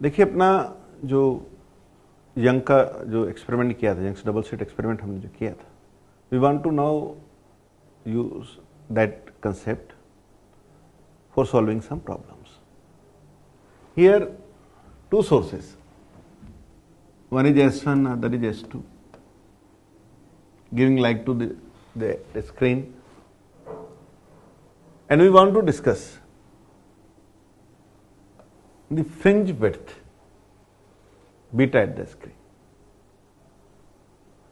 देखिए अपना जो यंग का जो एक्सपेरिमेंट किया था, यंग्स डबल स्लिट एक्सपेरिमेंट हमने जो किया था, we want to now use that concept for solving some problems. Here two sources, one is S1, other is S2, giving light to the screen, and we want to discuss the fringe width beta at the screen.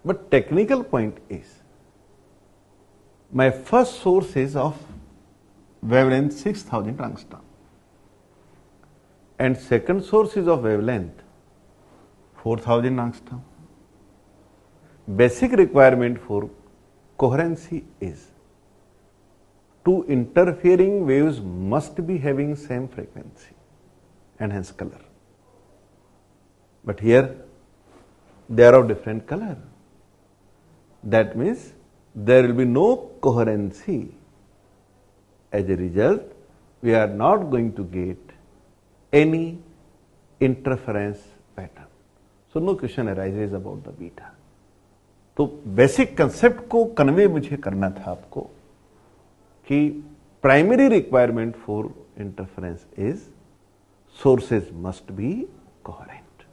But technical point is, my first source is of wavelength 6000 angstrom, and second source is of wavelength 4000 angstrom. Basic requirement for coherency is two interfering waves must be having same frequency and hence color. But here they are of different color. That means there will be no coherency. As a result, we are not going to get any interference pattern. So no question arises about the beta. तो basic concept को convey मुझे करना था आपको कि primary requirement for interference is sources must be coherent.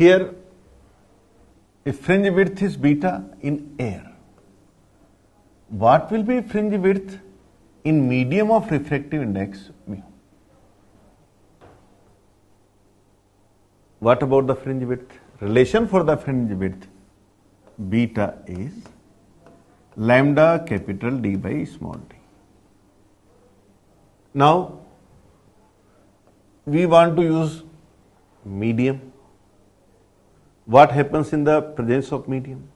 Here if fringe width is beta in air, what will be fringe width in medium of refractive index mu? What about the fringe width? Relation for the fringe width beta is lambda capital D by small d. Now we want to use medium. What happens in the presence of medium?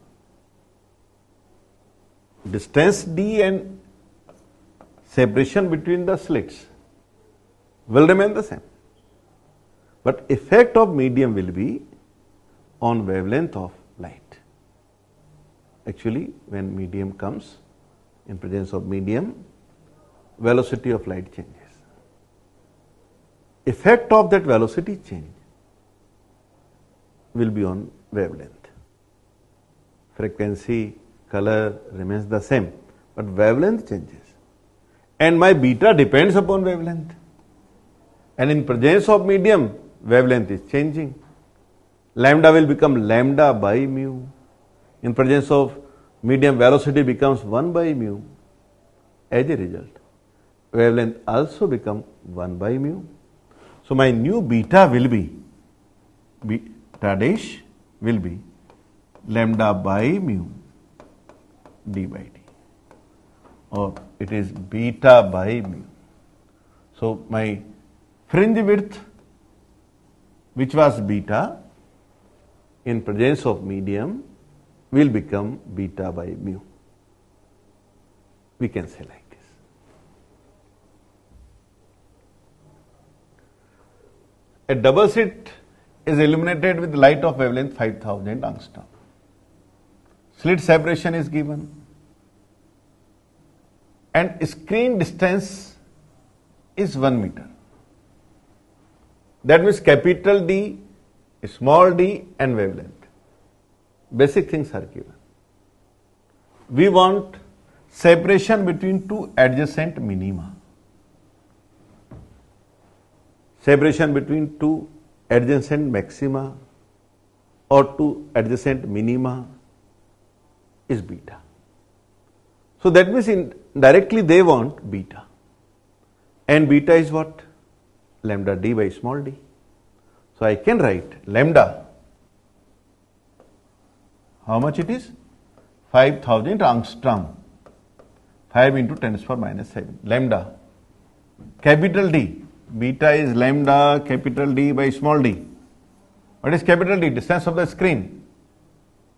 Distance d and separation between the slits will remain the same, but effect of medium will be on wavelength of light. Actually, when medium comes, in presence of medium, velocity of light changes. Effect of that velocity change will be on wavelength. Frequency, color remains the same, but wavelength changes. And my beta depends upon wavelength. And in presence of medium, wavelength is changing. Lambda will become lambda by mu. In presence of medium, velocity becomes 1 by mu. As a result, wavelength also become 1 by mu. So my new beta will be, beta dash will be lambda by mu d by d, or it is beta by mu. So my fringe width, which was beta, in presence of medium will become beta by mu. We can say like this. A double slit is illuminated with light of wavelength 5000 angstrom. Slit separation is given and screen distance is 1 meter. That means capital D, small d and wavelength. Basic things are given. We want separation between two adjacent minima. Separation between two adjacent maxima or two adjacent minima is beta. So that means directly they want beta. And beta is what? Lambda d by small d. So I can write lambda. How much it is? 5000 angstrom. 5 into 10 to the power minus 7. Lambda. Capital D. Beta is lambda capital D by small d. What is capital D? Distance of the screen.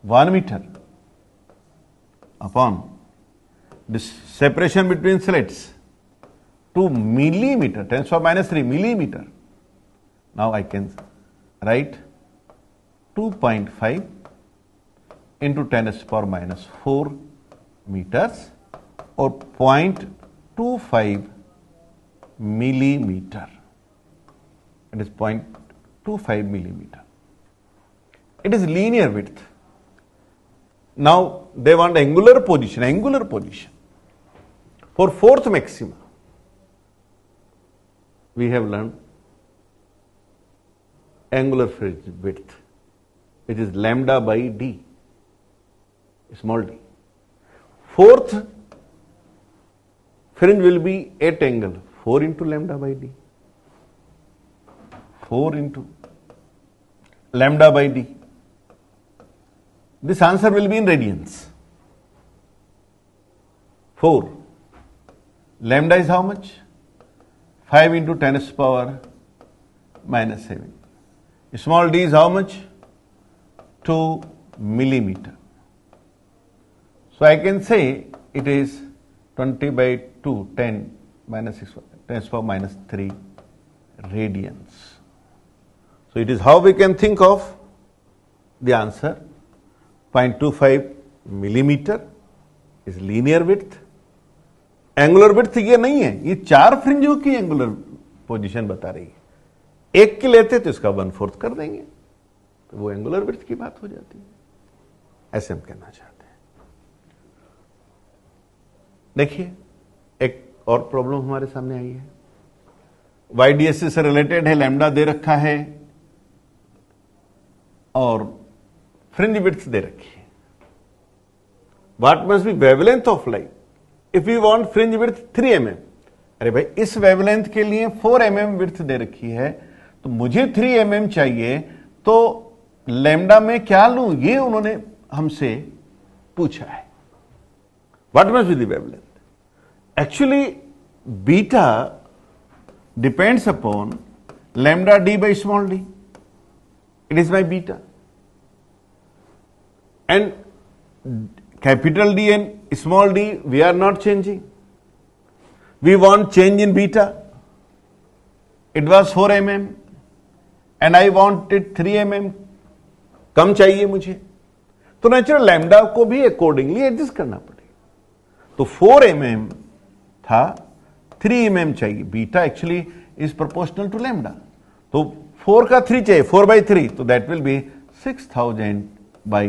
1 meter. Upon this separation between slits. 2 millimeter. 10 to the power minus 3 millimeter. Now I can write 2.5 into 10 to the power minus 4 meters or 0.25 millimeter. It is 0.25 millimeter. It is linear width. Now they want angular position. For fourth maxima, we have learned angular fringe width, which is lambda by d, small d. Fourth fringe will be at angle 4 into lambda by d. 4 into lambda by d. This answer will be in radians. 4. Lambda is how much? 5 into 10 to the power minus 7. Small d is how much? 2 millimeter. So I can say it is 20 by 2, 10 minus 6, 10 to the power minus 3 radians. So it is how we can think of the answer. 0.25 millimeter is linear width. Angular width ये नहीं है, ये 4 फ्रिंजों की angular position बता रही है। एक की लेते तो इसका 1/4 कर देंगे, तो वो एंगुलर विड्थ की बात हो जाती है। ऐसे हम कहना चाहते हैं। देखिए एक और प्रॉब्लम हमारे सामने आई है। YDSC से रिलेटेड है, लैम्डा दे रखा है और फ्रिंज विड्थ दे रखी है। What must be wavelength of light if you want fringe width 3 mm। अरे भाई इस वेवलेंथ के लिए 4 mm विड्थ दे रखी है, तो मुझे 3 mm चाहिए, तो लैम्डा में क्या लूं, ये उन्होंने हमसे पूछा है। What must be the wavelength? Actually beta depends upon lambda D by small D. It is my beta, and capital D and small d we are not changing. We want change in beta. It was 4 mm and I wanted 3 mm, कम चाहिए मुझे, तो natural lambda को भी accordingly adjust करना पड़ेगा। तो 4 mm था, 3 mm चाहिए। Beta actually is proportional to lambda, तो 4 का 3 चाहिए, 4 by 3, तो that will be 6000 by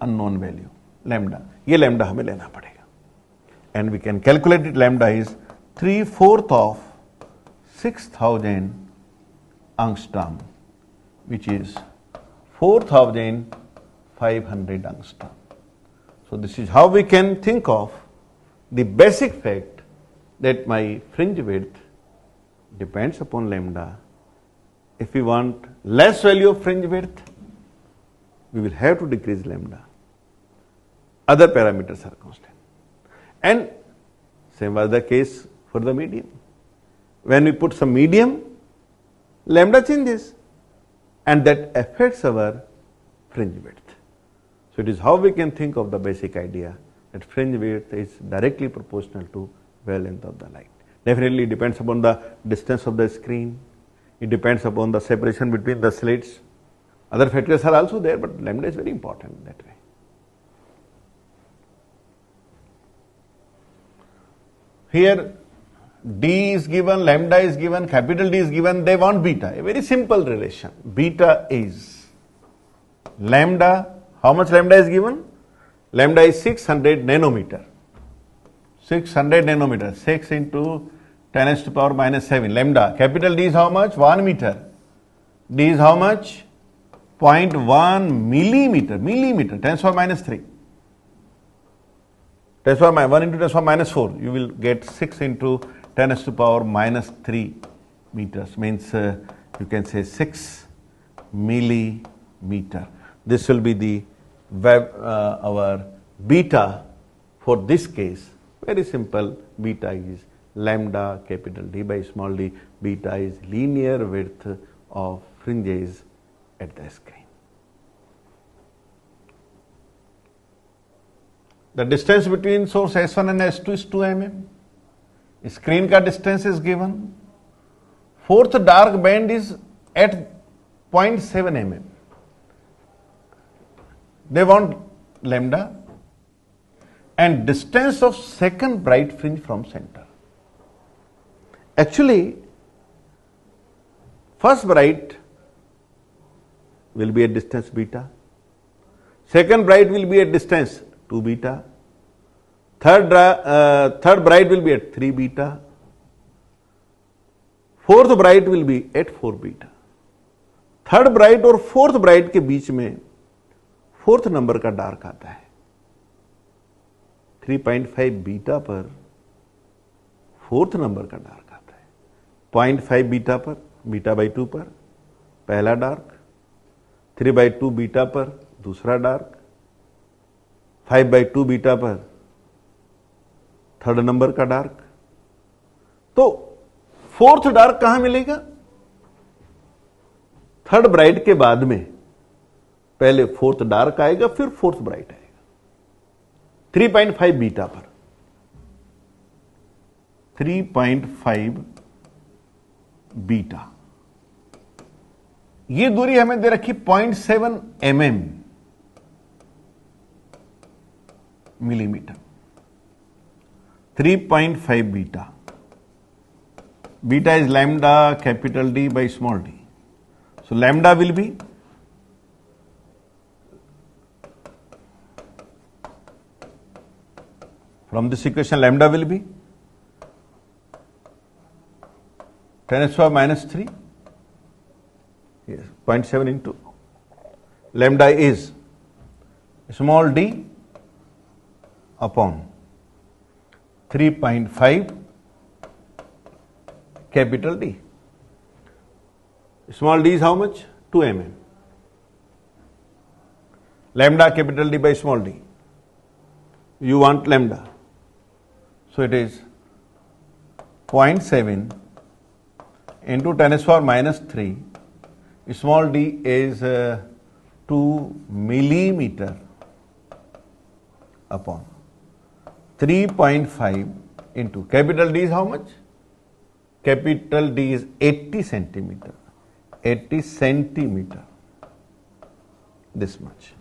unknown value lambda. ये लैम्डा हमें लेना पड़ेगा, and we can calculate it. Lambda is 3/4 of 6000 angstrom, which is 4500 angstrom. So this is how we can think of the basic fact that my fringe width depends upon lambda. If we want less value of fringe width, we will have to decrease lambda. Other parameters are constant. And same was the case for the medium. When we put some medium, lambda changes, and that affects our fringe width. So it is how we can think of the basic idea that fringe width is directly proportional to wavelength of the light. Definitely it depends upon the distance of the screen. It depends upon the separation between the slits. Other factors are also there, but lambda is very important that way. Here D is given, lambda is given, capital D is given, they want beta. A very simple relation. Beta is lambda. How much lambda is given? Lambda is 600 nanometer. 600 nanometer. 6 into 10 to the power minus 7. Lambda. Capital D is how much? 1 meter. D is how much? 0.1 millimeter. Millimeter. 10 to the power minus 3. 10 to the power 1 into 10 to the power minus 4. You will get 6 into 10 to the power minus 3 meters. Means you can say 6 millimeter. This will be the our beta for this case. Very simple. Beta is lambda capital D by small d. Beta is linear width of fringes at the screen. The distance between source S1 and S2 is 2 mm. Screen ka distance is given. Fourth dark band is at 0.7 mm. They want lambda and distance of second bright fringe from center. Actually, first bright will be at distance beta, second bright will be at distance 2 beta, third bright will be at 3 beta, fourth bright will be at 4 beta. Third bright और fourth bright के बीच में fourth number का dark आता है. 3.5 beta पर fourth number का dark आता है. 0.5 बीटा पर, बीटा बाई 2 पर पहला डार्क, 3/2 बीटा पर दूसरा डार्क, 5/2 बीटा पर थर्ड नंबर का डार्क. तो फोर्थ डार्क कहां मिलेगा? थर्ड ब्राइट के बाद में पहले फोर्थ डार्क आएगा, फिर फोर्थ ब्राइट आएगा. 3.5 बीटा पर, 3.5 बीटा, ये दूरी हमें दे रखी 0.7 mm millimetre. 3.5 beta, beta is lambda capital D by small d. So lambda will be from this equation, lambda will be 10⁻³ yes, 0.7 into lambda is small d upon 3.5 capital D. Small d is how much? 2 mm. Lambda capital D by small d. You want lambda. So it is 0.7 into 10⁻³ Small d is 2 millimeter upon 3.5 into capital D is how much? Capital D is 80 centimeter. 80 centimeter. This much.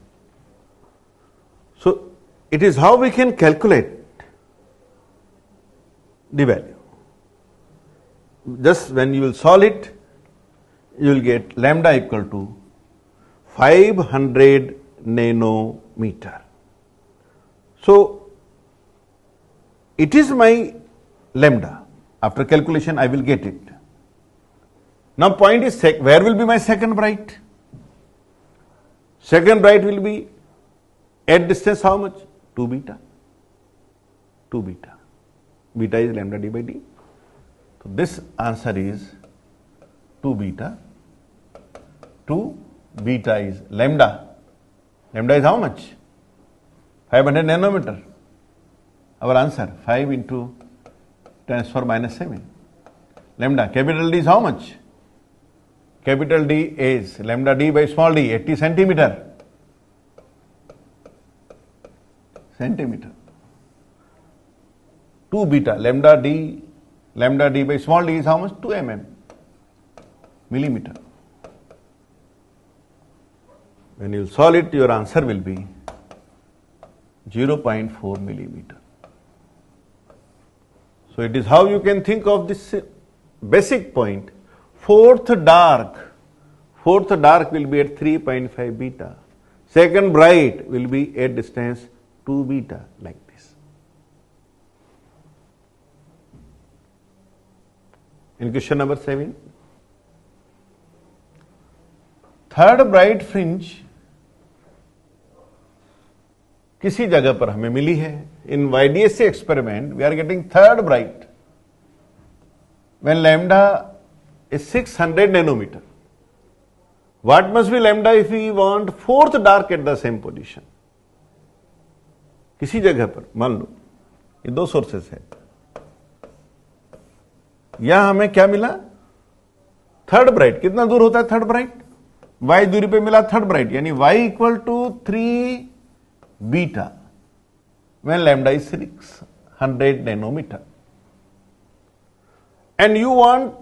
So it is how we can calculate the value. Just when you will solve it, you will get lambda equal to 500 nanometer. So it is my lambda. After calculation, I will get it. Now point is, where will be my second bright? Second bright will be at distance how much? 2 beta. 2 beta. Beta is lambda d by d. So this answer is 2 beta. 2 beta is lambda. Lambda is how much? 500 nanometer. Our answer 5 into 10⁻⁷. Lambda, capital D is how much? Capital D is lambda d by small d, 80 centimeter. Centimeter. 2 beta, lambda d by small d is how much? 2 mm. Millimeter. When you solve it, your answer will be 0.4 millimeter. So it is how you can think of this basic point. Fourth dark will be at 3.5 beta. Second bright will be at distance 2 beta, like this. In question number 7, third bright fringe किसी जगह पर हमें मिली है. इन YDSC experiment, we are getting third bright when lambda is 600 nanometer. What must be lambda if we want fourth dark at the same position? किसी जगह पर मान लो ये दो सोर्सेस है, यहां हमें क्या मिला? Third bright. कितना दूर होता है थर्ड ब्राइट? y दूरी पे मिला थर्ड ब्राइट, यानी y equal to 3 beta when lambda is 600 nanometer. And you want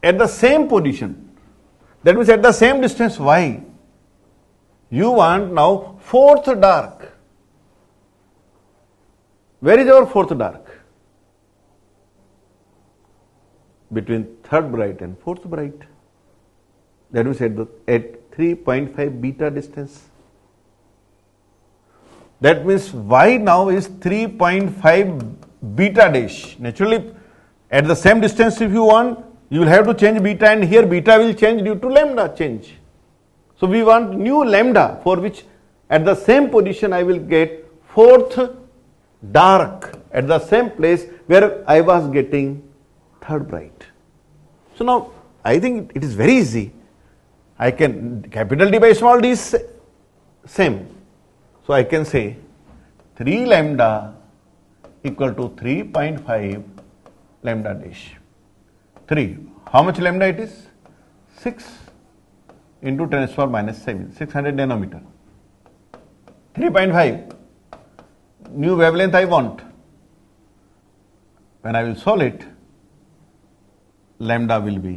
at the same position, that means at the same distance y, you want now fourth dark. Where is our fourth dark? between third bright and fourth bright. That means at 3.5 beta distance. That means Y now is 3.5 beta dash. Naturally, at the same distance if you want, you will have to change beta, and here beta will change due to lambda change. So we want new lambda, for which at the same position I will get fourth dark at the same place where I was getting third bright. So now I think it is very easy. I can, capital D by small d is same. So I can say 3 lambda equal to 3.5 lambda dash. 3. How much lambda it is? 6 into 10 to the power minus 7, 600 nanometer. 3.5. New wavelength I want. When I will solve it, lambda will be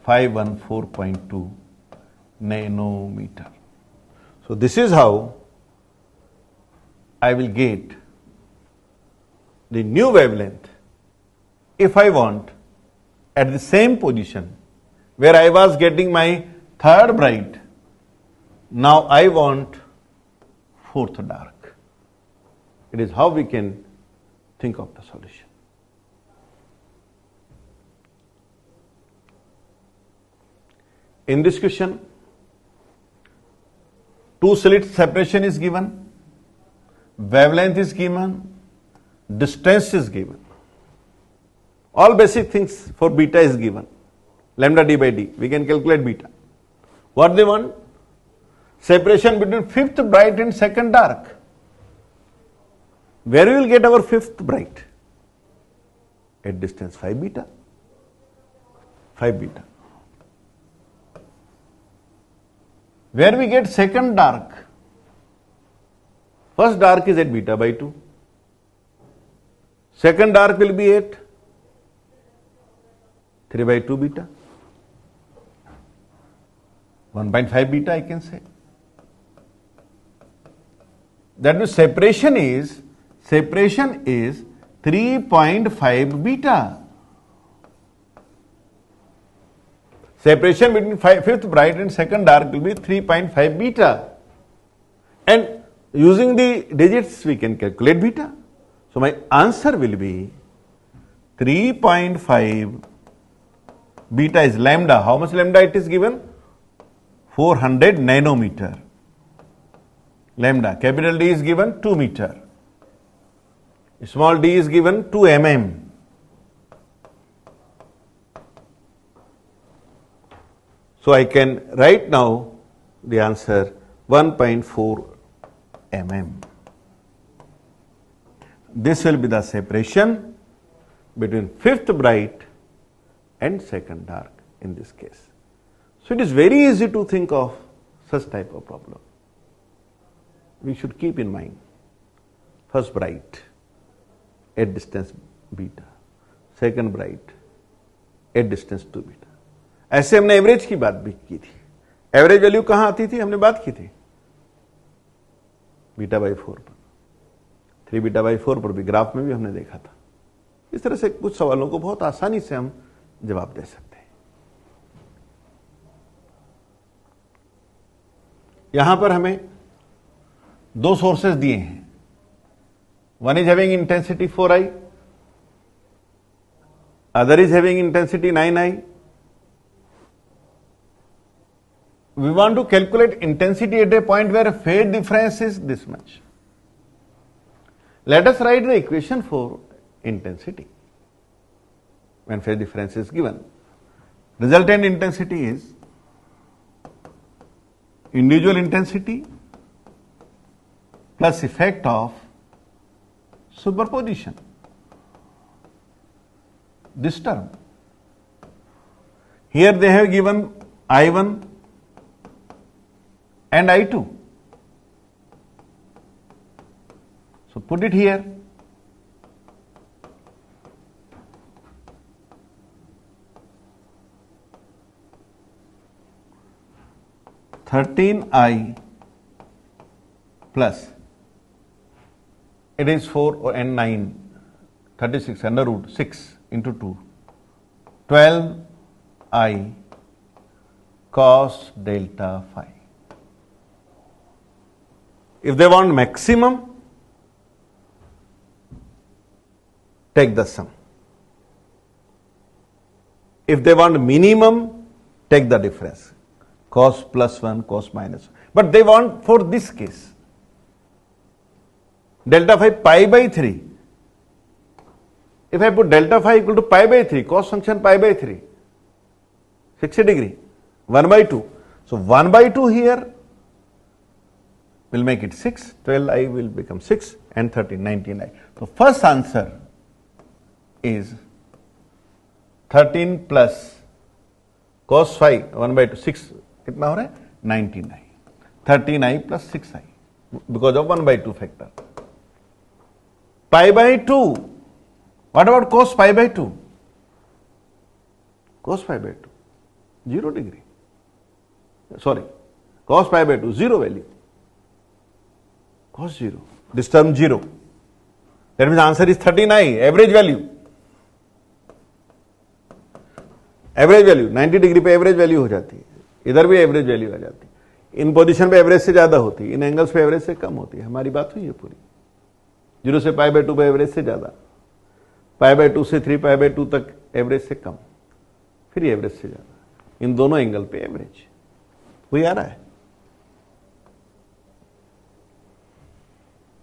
514.2 nanometer. So this is how I will get the new wavelength if I want at the same position where I was getting my third bright. Now I want fourth dark. It is how we can think of the solution. In this question, two slit separation is given, wavelength is given, distance is given. All basic things for beta is given. Lambda d by d. We can calculate beta. What they want? Separation between fifth bright and second dark. Where we will get our fifth bright? At distance 5 beta. 5 beta. Where we get second dark? First dark is at beta by 2. Second dark will be at 3 by 2 beta. 1.5 beta I can say. That means separation is 3.5 beta. Separation between fifth bright and second dark will be 3.5 beta. And using the digits we can calculate beta. So my answer will be 3.5 beta is lambda. How much lambda it is given? 400 nanometer. Lambda. Capital D is given 2 meter. Small d is given 2 mm. So I can write now the answer 1.4 mm. This will be the separation between fifth bright and second dark in this case. So it is very easy to think of such type of problem. We should keep in mind first bright at distance beta, second bright at distance 2 beta. ऐसे हमने average की बात भी की थी. Average value कहां आती थी? हमने बात की थी बीटा बाई 4 पर, 3 बीटा बाई 4 पर भी ग्राफ में भी हमने देखा था. इस तरह से कुछ सवालों को बहुत आसानी से हम जवाब दे सकते हैं. यहां पर हमें दो सोर्सेस दिए हैं. One is having intensity 4i, other is having intensity 9i. We want to calculate intensity at a point where phase difference is this much. Let us write the equation for intensity when phase difference is given. Resultant intensity is individual intensity plus effect of superposition. This term. Here they have given I1 and I2. So put it here. (13i) plus it is 4 and 9, 36 under root 6 into 2, 12i cos delta phi. If they want maximum, take the sum. If they want minimum, take the difference. Cos plus 1, cos minus 1. But they want for this case. Delta phi pi by 3. If I put delta phi equal to pi by 3, cos function pi by 3, 60 degree, 1 by 2. So 1 by 2 here will make it 6, 12i will become 6 and 13, 19i. So first answer is 13 plus cos phi 1 by 2, 6, कितना हो रहा है 19i, 13i plus 6i because of 1 by 2 factor. Pi by 2, what about cos pi by 2? Cos pi by 2, 0 degree. Sorry, cos pi by 2, 0 value. Cos 0, this term 0. That means answer is 13i, average value. Average value 90 degree पे average value हो जाती है, इधर भी average value आ जाती है। इन position पे average से ज्यादा होती है, इन एंगल्स पे एवरेज से कम होती है। हमारी बात हुई है पूरी। 0 से पाई बाय 2 पे एवरेज से ज्यादा, पाई बाय 2 से 3 पाई बाय 2 तक एवरेज से कम, फिर एवरेज से ज्यादा। इन दोनों एंगल पे एवरेज वही आ रहा है।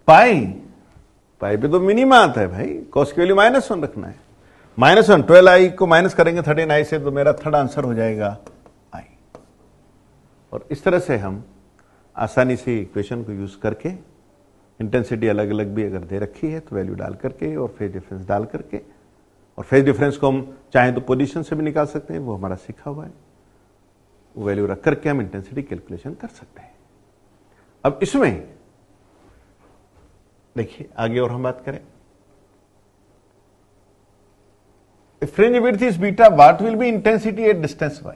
पाई पे तो मिनिमा आता है भाई, कॉस की वैल्यू -1 रखना है। -1, 12i को माइनस करेंगे 13i से, तो मेरा थर्ड आंसर हो जाएगा i। और इस तरह से हम आसानी से इक्वेशन को यूज करके, इंटेंसिटी अलग अलग भी अगर दे रखी है तो वैल्यू डाल करके और फेज डिफरेंस डाल करके, और फेज डिफरेंस को हम चाहें तो पोजीशन से भी निकाल सकते हैं, वो हमारा सीखा हुआ है। वो वैल्यू रख करके हम इंटेंसिटी कैलकुलेशन कर सकते हैं। अब इसमें देखिए आगे और हम बात करें, if fringe width is beta, what will be intensity at distance y?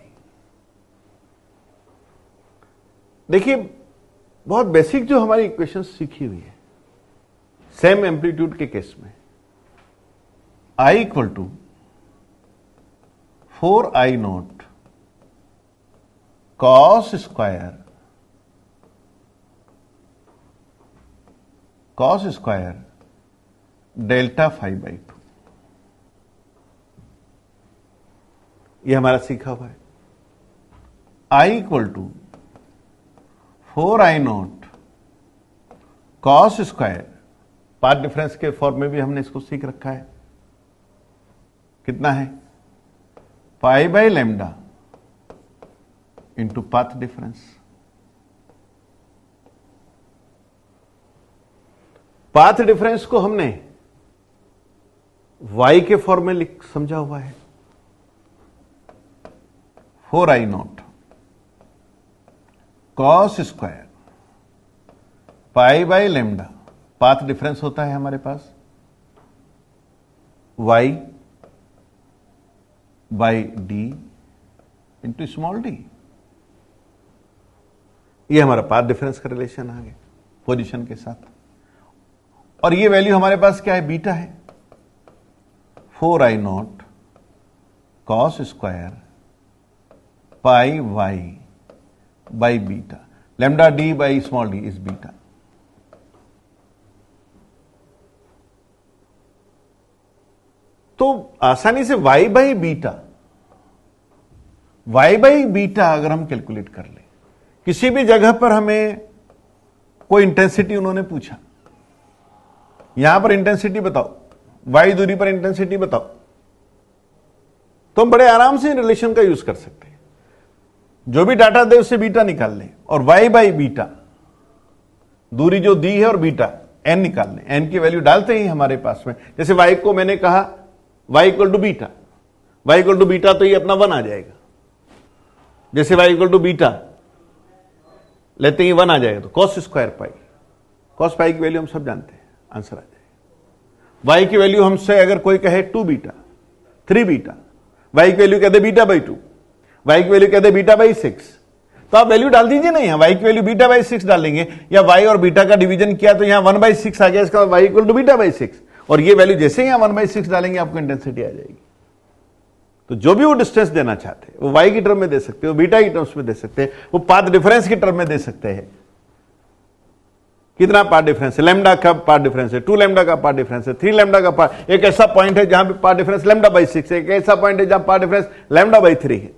देखिए बहुत बेसिक जो हमारी इक्वेशन सीखी हुई है, सेम एम्पलीट्यूड के केस में I equal to 4i nought cos square delta phi by 2, ये हमारा सीखा हुआ है। I equal to 4i nought cos square, path difference के फॉर्म में भी हमने इसको सीख रखा है। कितना है? Pi by lambda into path difference. Path difference को हमने y के फॉर्म में समझा हुआ है, 4i nought cos square pi by lambda, path difference होता है हमारे पास y by D into small D. ये हमारा पाथ डिफरेंस का रिलेशन आ गया पोजीशन के साथ। और ये वैल्यू हमारे पास क्या है? बीटा है। 4i nought cos square pi y by beta, lambda D by small d is beta. तो आसानी से y बाई बीटा अगर हम कैलकुलेट कर ले, किसी भी जगह पर हमें कोई इंटेंसिटी उन्होंने पूछा, यहां पर इंटेंसिटी बताओ, y दूरी पर इंटेंसिटी बताओ, तो हम बड़े आराम से रिलेशन का यूज कर सकते हैं। जो भी डाटा दे उससे बीटा निकाल लें और y बाई बीटा, दूरी जो दी है और बीटा n निकाल लें। n की वैल्यू डालते ही हमारे पास में, जैसे y को मैंने कहा y equal to beta, y equal to beta तो ये अपना 1 आ जाएगा। जैसे y इक्वल टू बीटा लेते ही 1 आ जाएगा, तो कॉस स्क्वायर पाई, कॉस पाई की वैल्यू हम सब जानते हैं, आंसर आ जाएगा। y की वैल्यू हमसे अगर कोई कहे 2 बीटा, 3 बीटा, y की वैल्यू कहते बीटा बाई 2, y की वैल्यू कहते बीटा बाई 6, तो आप वैल्यू डाल दीजिए ना। यहां y की वैल्यू बीटा बाई 6 डालेंगे, या y और बीटा का डिवीजन किया तो यहां 1/6 आ गया, इसका y equal to beta by 6, और ये वैल्यू जैसे ही यहां 1/6 डालेंगे आपको इंटेंसिटी आ जाएगी। तो जो भी वो डिस्टेंस देना चाहते हैं वो y की टर्म में दे सकते हैं, वो बीटा की टर्म्स में दे सकते हैं, वो पाथ डिफरेंस की टर्म में दे सकते हैं। कितना पाथ डिफरेंस है, लैम्डा का पाथ डिफरेंस है, 2 लैम्डा का पाथ डिफरेंस है, 3 लैम्डा का पाथ, एक ऐसा पॉइंट है जहां पे पाथ डिफरेंस लैम्डा बाई 6 है, एक ऐसा पॉइंट है जहां पाथ डिफरेंस लैम्डा बाई 3 है।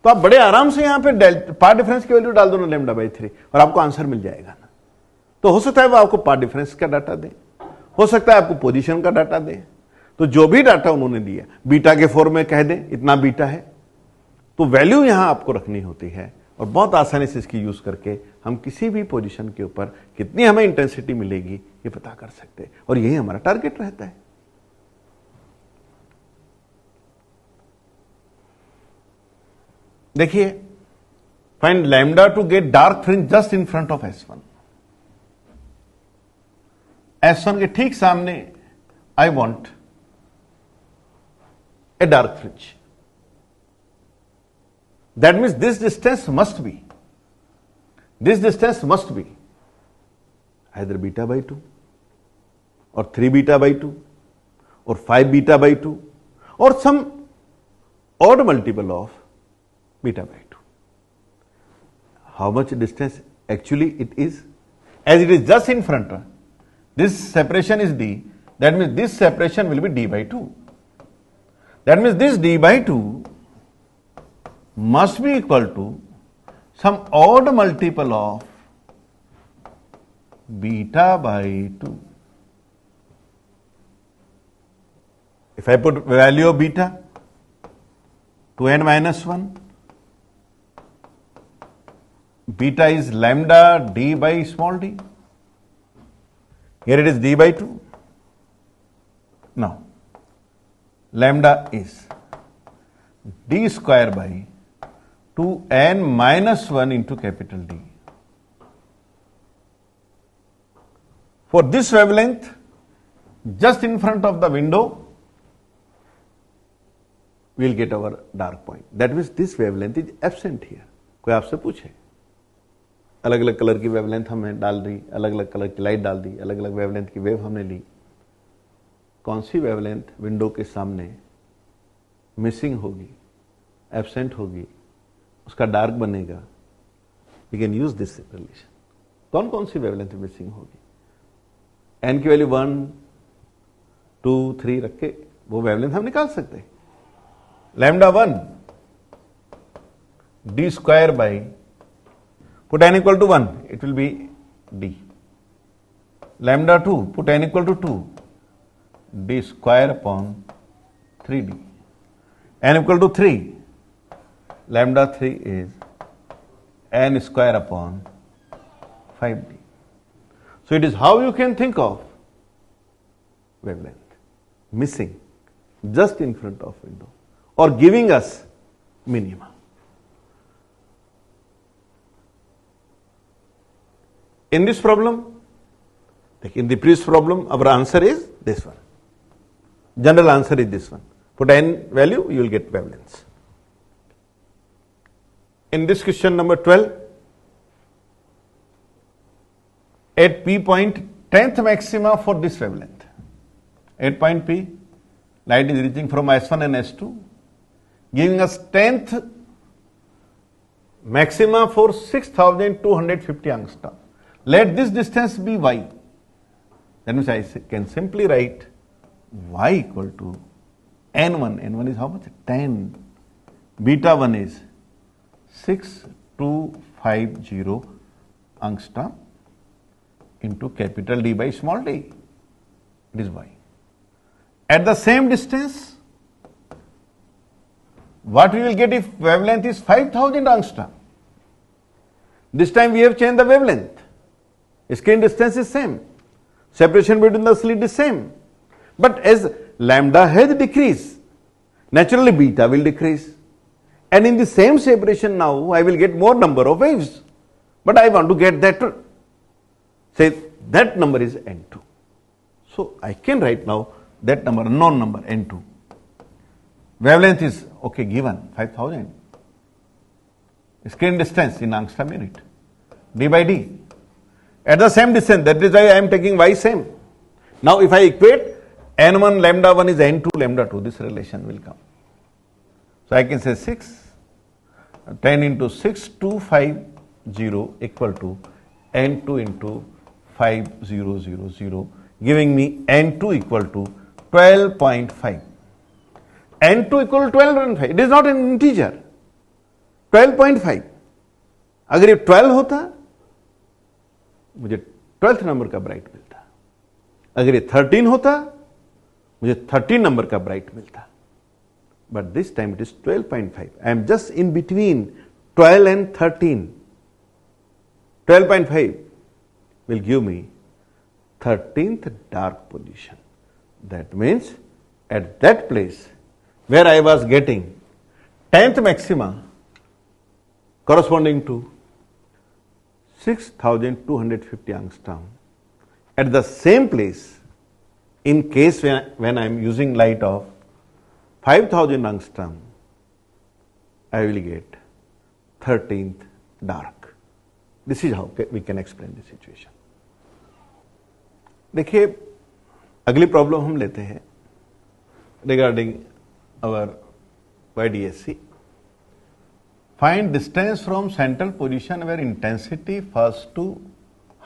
तो आप बड़े आराम से यहां पे पाथ डिफरेंस की वैल्यू डाल दो ना लैम्डा बाई 3 और आपको आंसर मिल जाएगा ना। तो हो सकता है वो आपको पाथ डिफरेंस का डाटा दे, हो सकता है आपको पोजीशन का डाटा दे। तो जो भी डाटा उन्होंने दिया बीटा के फॉर्म में कह दे इतना बीटा है, तो वैल्यू यहां आपको रखनी होती है और बहुत आसानी से इसकी यूज करके हम किसी भी पोजीशन के ऊपर कितनी हमें इंटेंसिटी मिलेगी ये पता कर सकते हैं और यही हमारा टारगेट रहता है। देखिए, find lambda to get dark fringe just in front of S1। S1 के ठीक सामने I want a dark fringe. That means this distance must be either beta by 2 or 3 beta by 2 or 5 beta by 2 or some odd multiple of beta by 2. How much distance actually it is? As it is just in front, this separation is d, that means this separation will be d by 2. That means this d by 2 must be equal to some odd multiple of beta by 2. If I put value of beta 2n minus 1, beta is lambda d by small d. Here it is d by 2. Now, lambda is d square by 2n minus 1 into capital D. For this wavelength, just in front of the window, we will get our dark point. That means this wavelength is absent here. कोई आपसे पूछे, अलग अलग colour की wavelength हमें डाल दी, अलग अलग कलर की लाइट डाल दी, अलग अलग वेवलेंथ की वेव हमने ली, कौन सी वेवलेंथ विंडो के सामने मिसिंग होगी, एब्सेंट होगी, उसका डार्क बनेगा, we can use this relation. कौन कौन सी वेवलेंथ मिसिंग होगी, एन की वैल्यू 1, 2, 3 रख के वो वेवलेंथ हम निकाल सकते हैं। Lambda 1 D square by, put n equal to 1, it will be D. Lambda 2 put n equal to 2, D square upon 3d। n equal to 3, lambda 3 is n square upon 5d. So it is how you can think of wavelength missing just in front of window or giving us minima. In this problem, like in the previous problem, our answer is this one. General answer is this one. Put n value, you will get wavelengths. In this question number 12, at P point, 10th maxima for this wavelength. At point P, light is reaching from S1 and S2, giving us 10th maxima for 6250 angstrom. Let this distance be y. That means I can simply write y equal to n1. n1 is how much? 10. Beta 1 is 6250 angstrom into capital D by small d. It is y. At the same distance, what we will get if wavelength is 5000 angstrom? This time we have changed the wavelength. Screen distance is same. Separation between the slit is same. But as lambda has decreased, naturally beta will decrease. And in the same separation now, I will get more number of waves. But I want to get that, say that number is n2. So I can write now that number, unknown number n2. Wavelength is okay given 5000. Screen distance in angstrom unit, d by d. At the same distance, that is why I am taking y same. Now if I equate n1 lambda 1 is n2 lambda 2, this relation will come. So I can say 10 into 6250 equal to N2 into 5000, giving me N2 equal to 12.5. N2 equal to 12.5. It is not an integer. 12.5. अगर ये 12 होता मुझे 12th number का bright मिलता, अगर ये 13 होता मुझे 13 नंबर का ब्राइट मिलता. But this time it is 12.5. I am just in between 12 and 13. 12.5 will give me 13th dark position. That means at that place where I was getting 10th maxima corresponding to 6250 angstrom, at the same place, in case when I am using light of 5000 angstrom, I will get 13th dark. This is how we can explain the situation. देखिए अगली problem हम लेते हैं regarding our YDSC. Find distance from central position where intensity falls to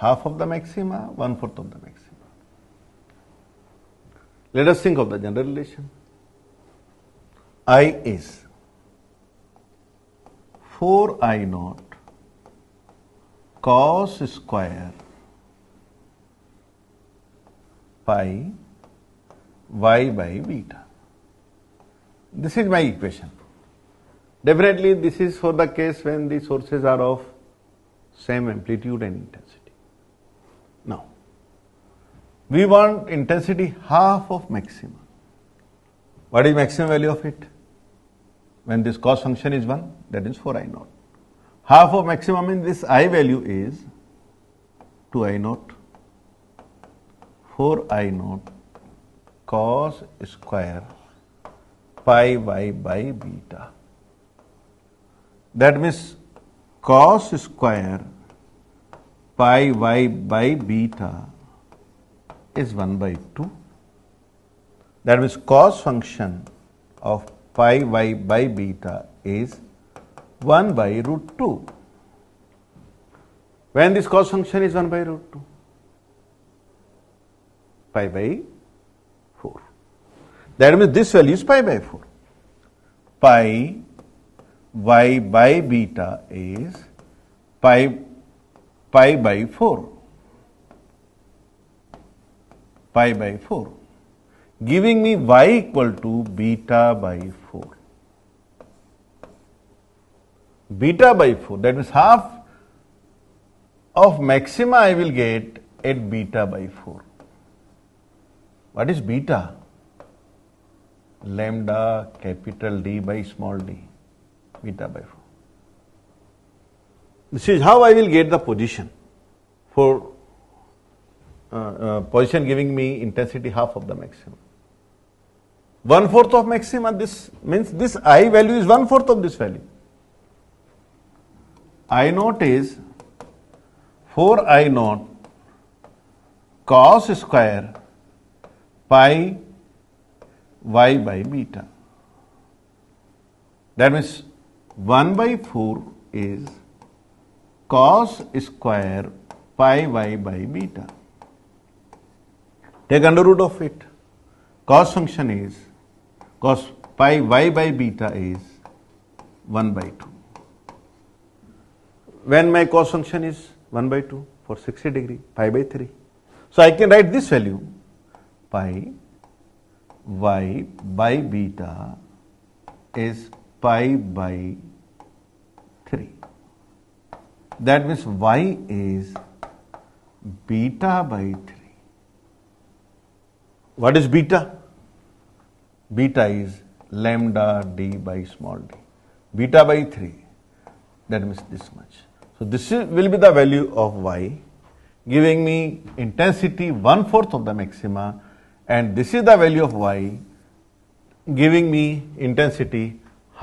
half of the maxima, 1/4 of the maxima. Let us think of the general relation. I is 4I naught cos square pi y by beta. This is my equation. Definitely this is for the case when the sources are of same amplitude and intensity. Now, we want intensity half of maxima. What is maximum value of it? When this cos function is 1, that is 4I naught. Half of maximum means this I value is 2I naught. 4I naught cos square pi y by beta. That means cos square pi y by beta is 1/2. That means cos function of pi y by beta is 1/√2. When this cos function is 1/√2? Pi by 4. That means this value is pi by 4. Pi y by beta is pi by 4. Pi by 4. Giving me y equal to beta by 4. Beta by 4, that means half of maxima I will get at beta by 4. What is beta? Lambda capital D by small d. Beta by 4. This is how I will get the position for position giving me intensity half of the maximum. 1/4 of maxima, this means this I value is 1/4 of this value. I naught is 4I naught cos square pi y by beta. That means 1/4 is cos square pi y by beta. Take under root of it. Cos function is, cos pi y by beta is 1/2. When my cos function is 1/2 for 60 degree, pi by 3. So I can write this value, pi y by beta is pi by 3. That means y is beta by 3. What is beta? Beta is lambda d by small d. Beta by 3. That means this much. So this will be the value of y, giving me intensity 1/4 of the maxima, and this is the value of y, giving me intensity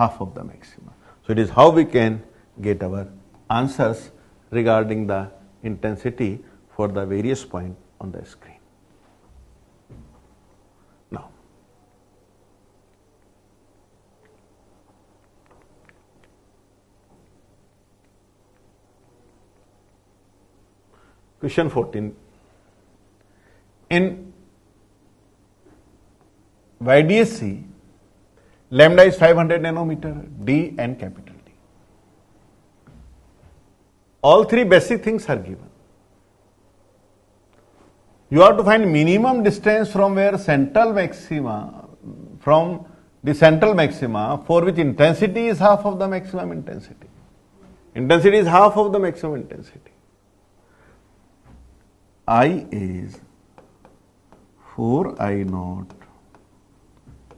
half of the maxima. So it is how we can get our answers regarding the intensity for the various points on the screen. Now, Question 14. In YDSC, lambda is 500 nanometer, D and capital D. All three basic things are given. You have to find minimum distance from where central maxima, from the central maxima, for which intensity is half of the maximum intensity. Intensity is half of the maximum intensity. I is 4I naught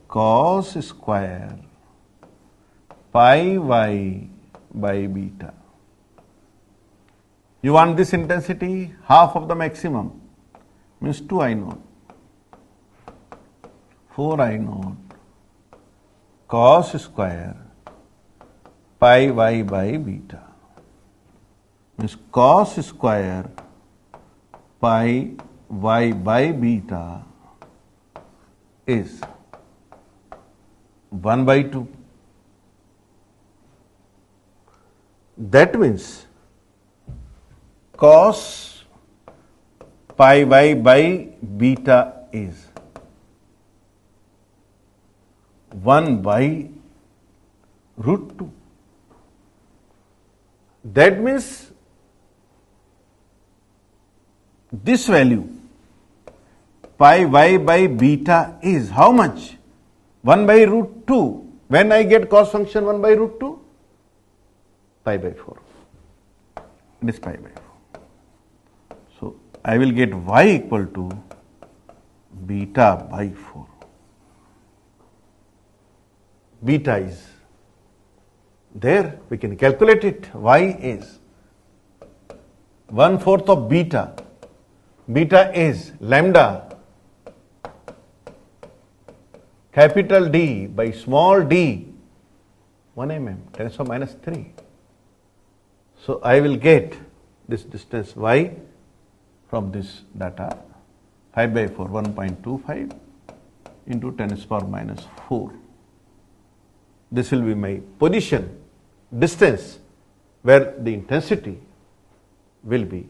cos square pi y by beta. You want this intensity, half of the maximum, means 2I naught. 4I naught cos square pi y by beta, means cos square pi y by beta is 1 by 2. That means cos pi y by beta is 1 by root 2. That means this value pi y by beta is how much? 1 by root 2. When I get cos function 1 by root 2? Pi by 4. It is pi by 4. So I will get y equal to beta by 4. Beta is there, we can calculate it. Y is 1/4 of beta. Beta is lambda capital D by small d 1 mm 10⁻³ . So I will get this distance y from this data 5 by 4 1.25 into 10⁻⁴. This will be my position, distance where the intensity will be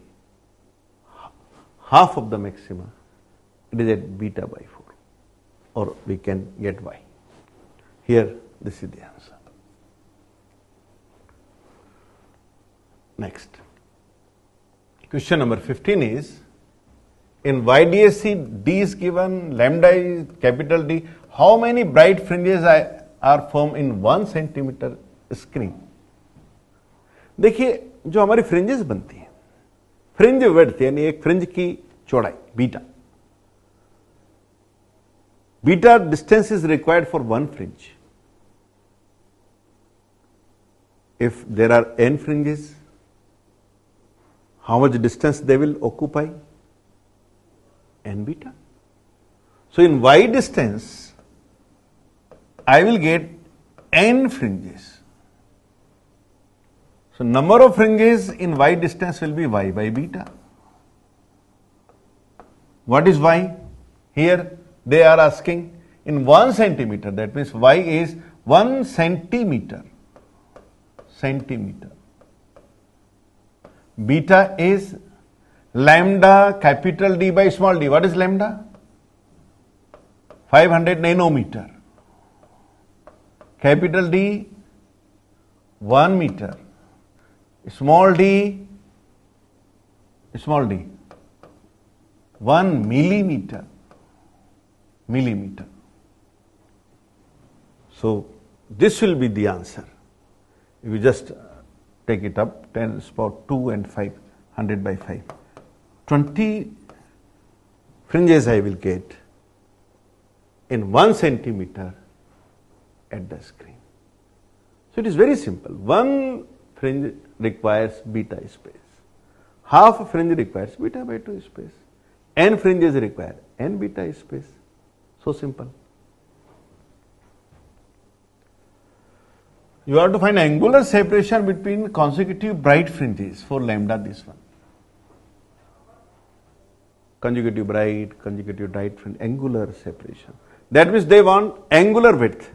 half of the maxima. It is at beta by 4, or we can get y. Here, this is the answer. Next. Question number 15 is, in YDSC, D is given, lambda is capital D. How many bright fringes are formed in 1 centimeter screen? देखिए, जो हमारी fringes बनती हैं, fringe width यानी एक fringe की चौड़ाई beta. Beta distance is required for one fringe. If there are n fringes, how much distance they will occupy? N beta. So in y distance, I will get n fringes. So number of fringes in y distance will be y by beta. What is y? Here they are asking in 1 centimeter, that means y is 1 centimeter. Beta is lambda capital D by small d. What is lambda? 500 nanometer. Capital D 1 meter. Small d 1 millimeter. So this will be the answer. If you just take it up, 10 is about 2 and 5, 100 by 5. 20 fringes I will get in 1 centimeter at the screen. So it is very simple. One fringe requires beta space. Half a fringe requires beta by 2 space. N fringes require n beta space. So simple. You have to find angular separation between consecutive bright fringes for lambda, this one. Consecutive bright fringe, angular separation. That means they want angular width.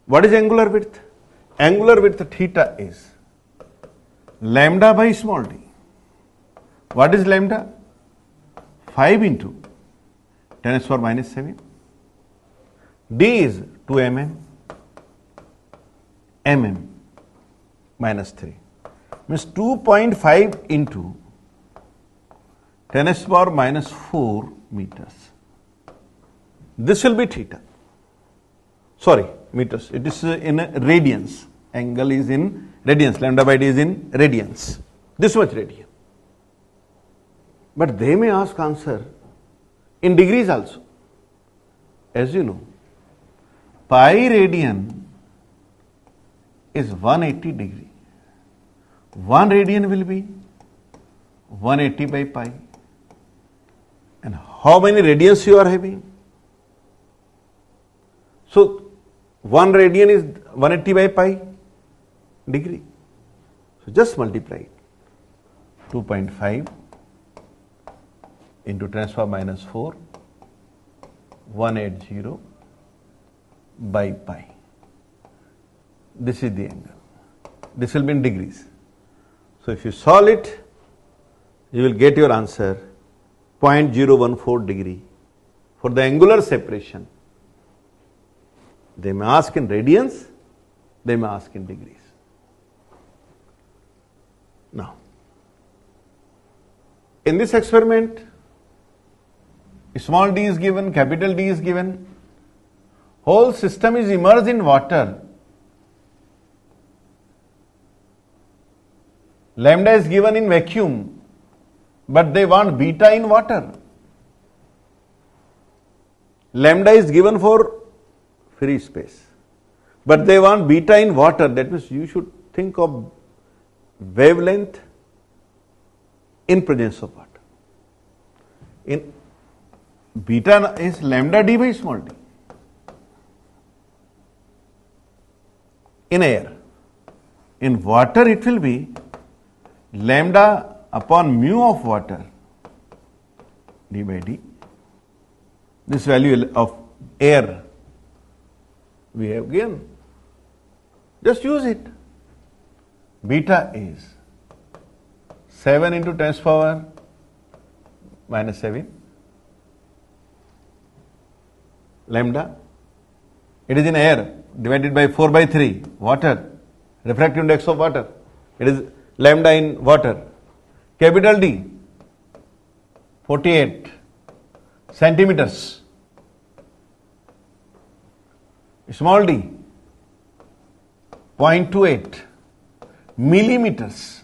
What is angular width? Angular width theta is lambda by small d What is lambda? 5 into 10 raised to power minus 7. D is 2 mm. Mm minus 3. Means 2.5 into 10 raised to power minus 4 meters. This will be theta. Sorry, meters. It is in radians. Angle is in radians. Lambda by d is in radians. This much radian. But they may ask answer in degrees also. As you know, pi radian is 180 degree. 1 radian will be 180 by pi. And how many radians you are having? So 1 radian is 180 by pi degree. So just multiply it. 2.5 into 10 raised to power minus 4, 180 by pi. This is the angle. This will be in degrees. So if you solve it, you will get your answer 0.014 degree for the angular separation. They may ask in radians, they may ask in degrees. Now, in this experiment, small d is given, capital D is given, whole system is immersed in water. Lambda is given in vacuum, but they want beta in water. Lambda is given for free space, but they want beta in water. That means you should think of wavelength in presence of water. In beta is lambda d by small d. In air. In water it will be lambda upon mu of water d by d. This value of air we have given. Just use it. Beta is 7 into 10 raised to power minus 7. Lambda. It is in air divided by 4 by 3. Water. Refractive index of water. It is lambda in water. Capital D 48 centimeters. Small d 0.28 millimeters.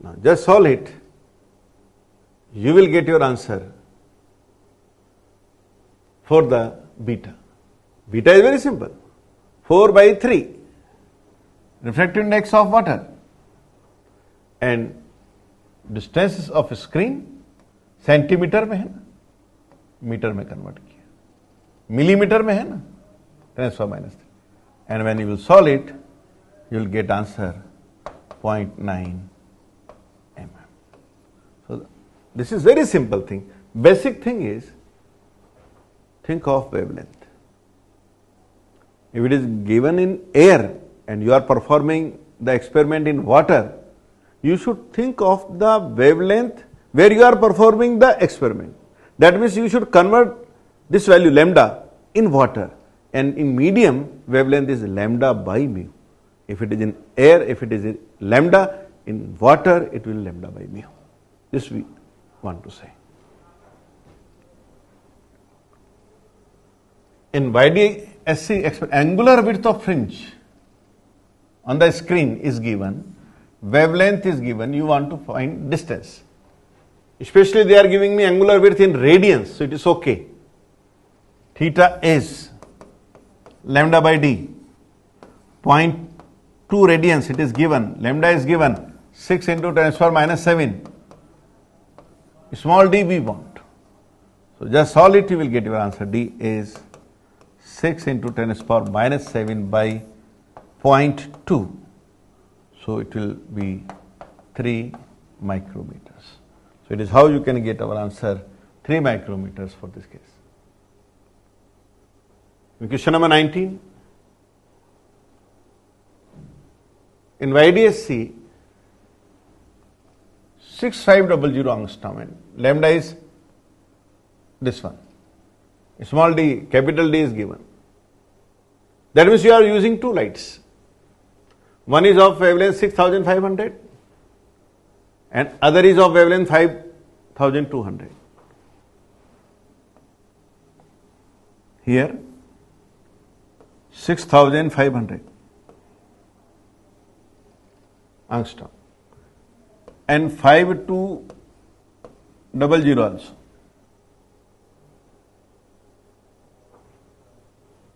Now just solve it. You will get your answer for the beta. Beta is very simple. 4 by 3. Refractive index of water. And distance of screen centimetre में है ना, metre में convert किया, millimetre में है ना, 10⁻³ and when you will solve it you will get answer 0.9 mm. So this is very simple thing. Basic thing is think of wavelength. If it is given in air and you are performing the experiment in water, you should think of the wavelength where you are performing the experiment. That means you should convert this value lambda in water, and in medium wavelength is lambda by mu. If it is in air, if it is in lambda, in water it will lambda by mu. This we want to say. In YDSC, angular width of fringe on the screen is given, wavelength is given, you want to find distance. Especially they are giving me angular width in radians, so it is okay. Theta is lambda by d, 0.2 radians it is given, lambda is given, 6 into 10⁻⁷. Small d we want. So just solve it, you will get your answer. D is 6 into 10⁻⁷ by 0.2. So it will be 3 micrometers. So it is how you can get our answer 3 micrometers for this case. Question number 19. In YDSC, 6500 angstrom, and lambda is this one. Small d, capital D is given. That means you are using two lights. One is of wavelength 6500 and other is of wavelength 5200. Here 6500 angstrom and 5200 also.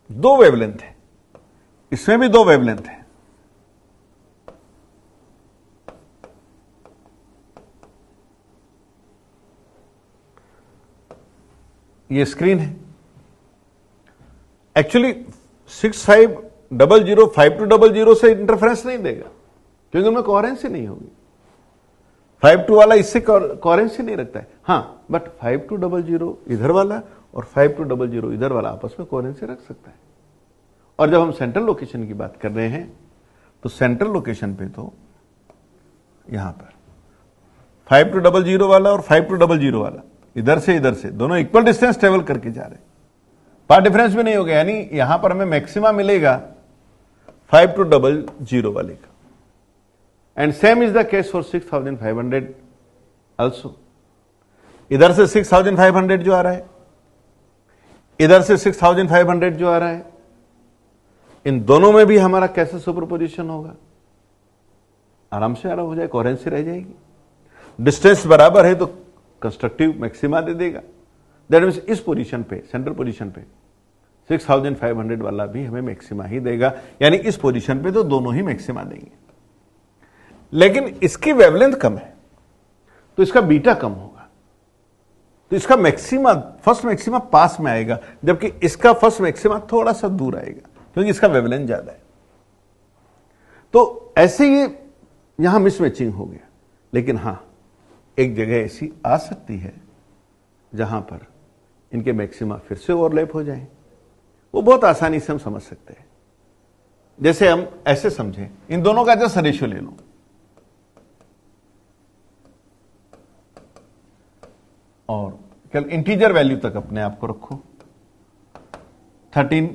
दो wavelength है, इसमें भी दो wavelength है. ये screen है. Actually 6500 5200 से interference नहीं देगा क्योंकि उनमें कोहेरेंसी नहीं होगी. 52 वाला इससे कोहेरेंसी नहीं रखता है. हाँ, बट 5200 इधर वाला और 5200 इधर वाला आपस में कोहेरेंसी रख सकता है. और जब हम सेंट्रल लोकेशन की बात कर रहे हैं तो सेंट्रल लोकेशन पे तो यहां पर 5200 वाला और 5200 वाला इधर से दोनों इक्वल डिस्टेंस ट्रेवल करके जा रहे हैं. पार्ट डिफरेंस भी नहीं होगा, यानी यहां पर हमें मैक्सिमा मिलेगा 5200 वाले का. And same is the case for 6500 also. इधर से 6500 जो आ रहा है, इधर से 6500 जो आ रहा है, इन दोनों में भी हमारा कैसे सुपरपोजिशन होगा? आराम से आराम हो जाए, कोहेरेंसी रह जाएगी. डिस्टेंस बराबर है तो कंस्ट्रक्टिव मैक्सिमा दे देगा. दैट मीन्स इस पोजीशन पे, सेंट्रल पोजीशन पे 6500 वाला भी हमें मैक्सिमा ही देगा, यानी इस पोजीशन पे तो दोनों ही मैक्सिमा देंगे. लेकिन इसकी वेवलेंथ कम है तो इसका बीटा कम होगा, तो इसका मैक्सिमा, फर्स्ट मैक्सिमा पास में आएगा, जबकि इसका फर्स्ट मैक्सिमा थोड़ा सा दूर आएगा क्योंकि इसका वेवलेंथ ज्यादा है. तो ऐसे ये यहां मिसमैचिंग हो गया. लेकिन हां, एक जगह ऐसी आ सकती है जहां पर इनके मैक्सिमा फिर से ओवरलैप हो जाए. वो बहुत आसानी से हम समझ सकते हैं. जैसे हम ऐसे समझें, इन दोनों का जस्ट रेशियो ले लो और केवल इंटीजर वैल्यू तक अपने आप को रखो. 13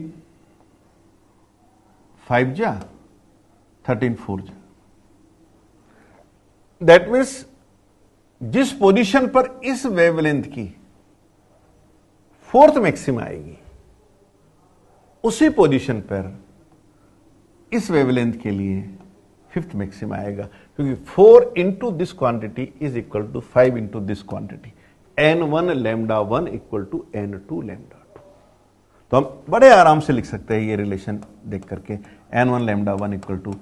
5 जा 13 4 जा. दैट मीन्स जिस पोजीशन पर इस वेवलेंथ की फोर्थ मैक्सिमा आएगी, उसी पोजीशन पर इस वेवलेंथ के लिए फिफ्थ मैक्सिमा आएगा, क्योंकि 4 into this quantity is equal to 5 into this quantity. n1 lambda 1 equal to n2 lambda 2. तो हम बड़े आराम से लिख सकते हैं ये रिलेशन देख करके, n1 lambda 1 equal to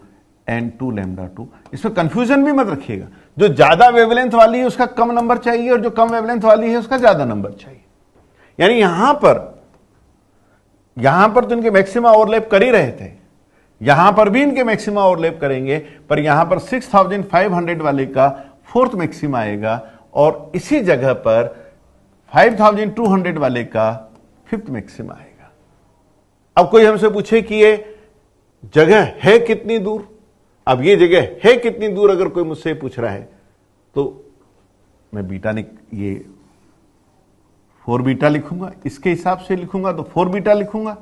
n2 lambda 2. इसमें कंफ्यूजन भी मत रखिएगा. जो ज्यादा वेवलेंथ वाली है उसका कम नंबर चाहिए और जो कम वेवलेंथ वाली है उसका ज्यादा नंबर चाहिए. यानी यहां पर तो इनके मैक्सिमा ओवरलैप कर ही रहे थे, यहां पर भी इनके मैक्सिमा ओवरलैप करेंगे, पर यहां पर 6500 वाले का फोर्थ मैक्सिमा आएगा और इसी जगह पर 5200 वाले का फिफ्थ मैक्सिमा आएगा. अब कोई हमसे पूछे कि ये जगह है कितनी दूर, अब ये जगह है कितनी दूर अगर कोई मुझसे पूछ रहा है तो मैं बीटा ये 4 बीटा लिखूंगा, इसके हिसाब से लिखूंगा तो 4 बीटा लिखूंगा,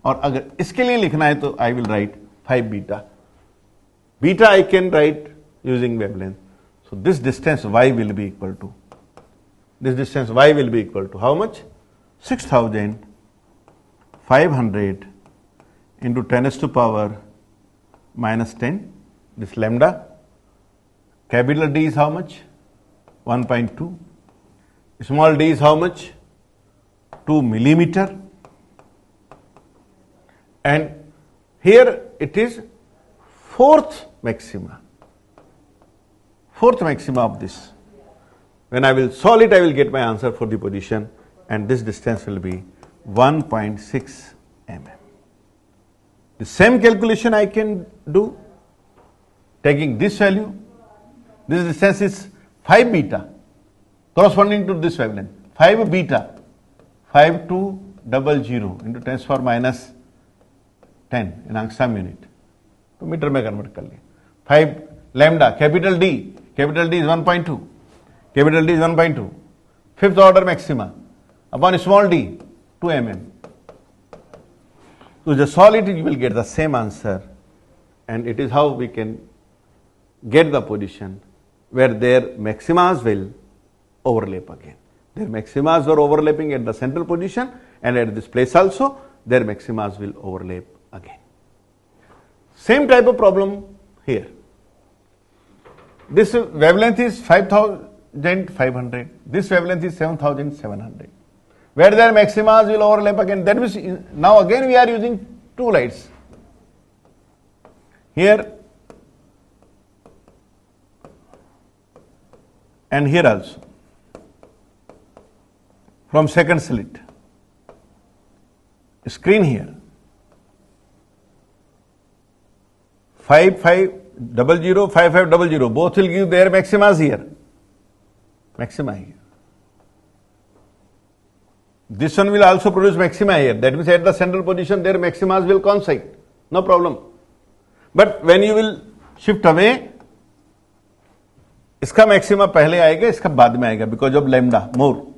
और अगर इसके लिए लिखना है तो I will write 5 beta. Beta I can write using wavelength. So this distance y will be equal to, this distance y will be equal to how much? 6500 into 10 to power minus 10, this lambda. Capital D is how much? 1.2. Small d is how much? 2 millimeter. And here it is fourth maxima. Fourth maxima of this. When I will solve it, I will get my answer for the position, and this distance will be 1.6 mm. The same calculation I can do taking this value. This distance is 5 beta corresponding to this wavelength. 5 beta, 5200 into 10 to power minus 10 in angstrom unit. तो metre में convert कर लिया. 5 lambda, capital D is 1.2. capital D is 1.2. Fifth order maxima upon small d, 2 mm. So just solve it, you will get the same answer, and it is how we can get the position where their maximas will overlap again. Their maximas were overlapping at the central position, and at this place also their maximas will overlap again. Same type of problem here. This wavelength is 5,500, this wavelength is 7,700. Where their maximas will overlap again, that means now again we are using two lights. Here and here also, from second slit, screen here, 5500, 5500, both will give their maximas here, maxima here. This one will also produce maxima here, that means at the central position their maximas will coincide, no problem. But when you will shift away, इसका maxima पहले आएगा, इसका बाद में आएगा, because of lambda more,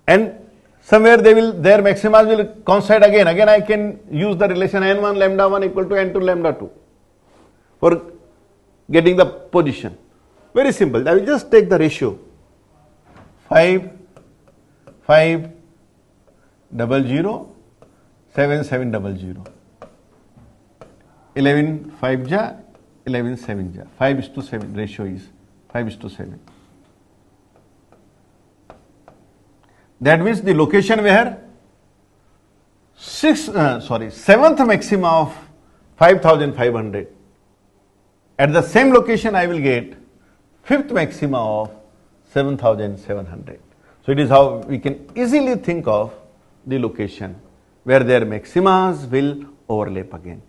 and somewhere their maximas will coincide again. Again I can use the relation n1 lambda 1 equal to n2 lambda 2 for getting the position. Very simple. I will just take the ratio 5, 5, 00, 7, 7, 00. 11, 5 ja, 11, 7 ja. 5:7 ratio is 5:7. That means the location where seventh maxima of 5,500. At the same location I will get fifth maxima of 7,700. So it is how we can easily think of the location where their maximas will overlap again.